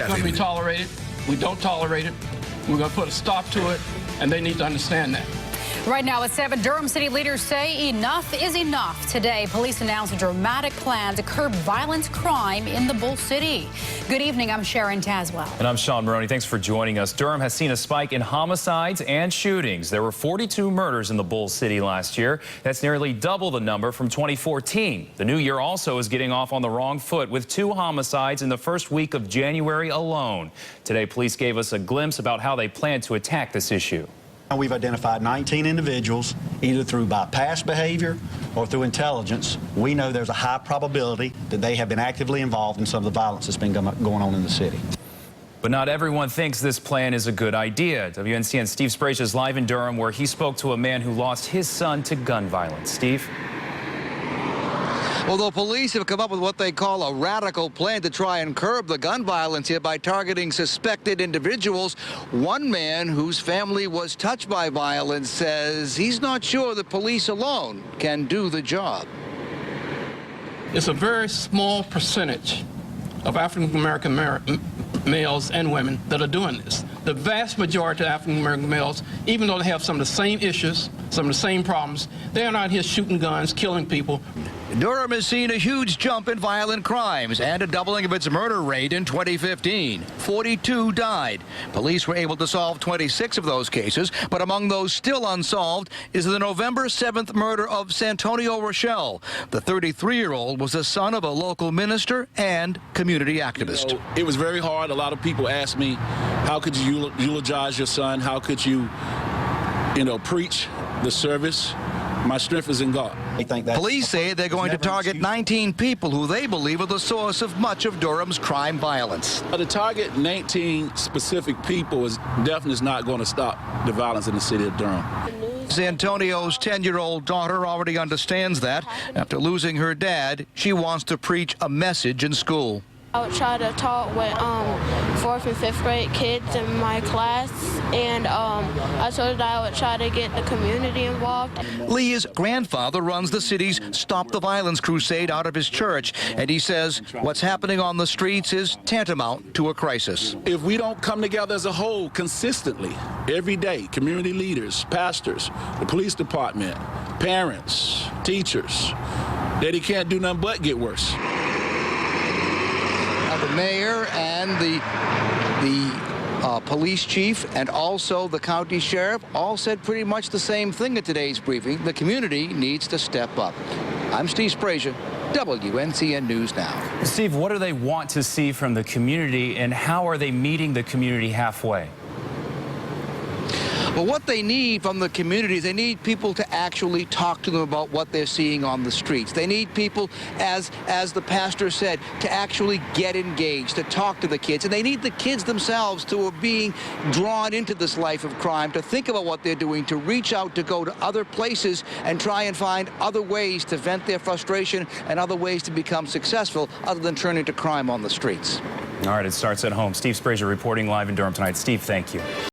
not going to be tolerated. We don't tolerate it. We're going to put a stop to it, and they need to understand that. Right now at 7, Durham city leaders say enough is enough. Today, police announced a dramatic plan to curb violent crime in the Bull City. Good evening, I'm Sharon Tazwell. And I'm Sean Maroney. Thanks for joining us. Durham has seen a spike in homicides and shootings. There were 42 murders in the Bull City last year. That's nearly double the number from 2014. The new year also is getting off on the wrong foot with 2 homicides in the first week of January alone. Today, police gave us a glimpse about how they plan to attack this issue. We've identified 19 individuals, either through by past behavior or through intelligence. We know there's a high probability that they have been actively involved in some of the violence that's been going on in the city. But not everyone thinks this plan is a good idea. WNCN's Steve Sprague is live in Durham, where he spoke to a man who lost his son to gun violence. Steve? Although police have come up with what they call a radical plan to try and curb the gun violence here by targeting suspected individuals, one man whose family was touched by violence says he's not sure the police alone can do the job. It's a very small percentage of African-American males and women that are doing this. The vast majority of African-American males, even though they have some of the same issues, some of the same problems, they're not here shooting guns, killing people. Durham has seen a huge jump in violent crimes and a doubling of its murder rate in 2015. 42 died. Police were able to solve 26 of those cases, but among those still unsolved is the November 7th murder of Santonio Rochelle. The 33-year-old was the son of a local minister and community activist. You know, it was very hard. A lot of people asked me, how could you eulogize your son? How could you preach the service? My strength is in God. Police say they're going to target 19 people who they believe are the source of much of Durham's crime violence. To target 19 specific people is definitely not going to stop the violence in the city of Durham. Santonio's 10-year-old daughter already understands that. After losing her dad, she wants to preach a message in school. I would try to talk with 4th and 5th grade kids in my class, and I told her that I would try to get the community involved. LEYAH's grandfather runs the city's Stop the Violence crusade out of his church, and he says what's happening on the streets is tantamount to a crisis. If we don't come together as a whole consistently, every day, community leaders, pastors, the police department, parents, teachers, that it can't do nothing but get worse. The mayor and the police chief and also the county sheriff all said pretty much the same thing at today's briefing. The community needs to step up. I'm Steve Sprague, WNCN News Now. Steve, what do they want to see from the community, and how are they meeting the community halfway? But what they need from the community is they need people to actually talk to them about what they're seeing on the streets. They need people, as the pastor said, to actually get engaged, to talk to the kids. And they need the kids themselves who are being drawn into this life of crime to think about what they're doing, to reach out, to go to other places and try and find other ways to vent their frustration and other ways to become successful other than turning to crime on the streets. All right, it starts at home. Steve Sprague reporting live in Durham tonight. Steve, thank you.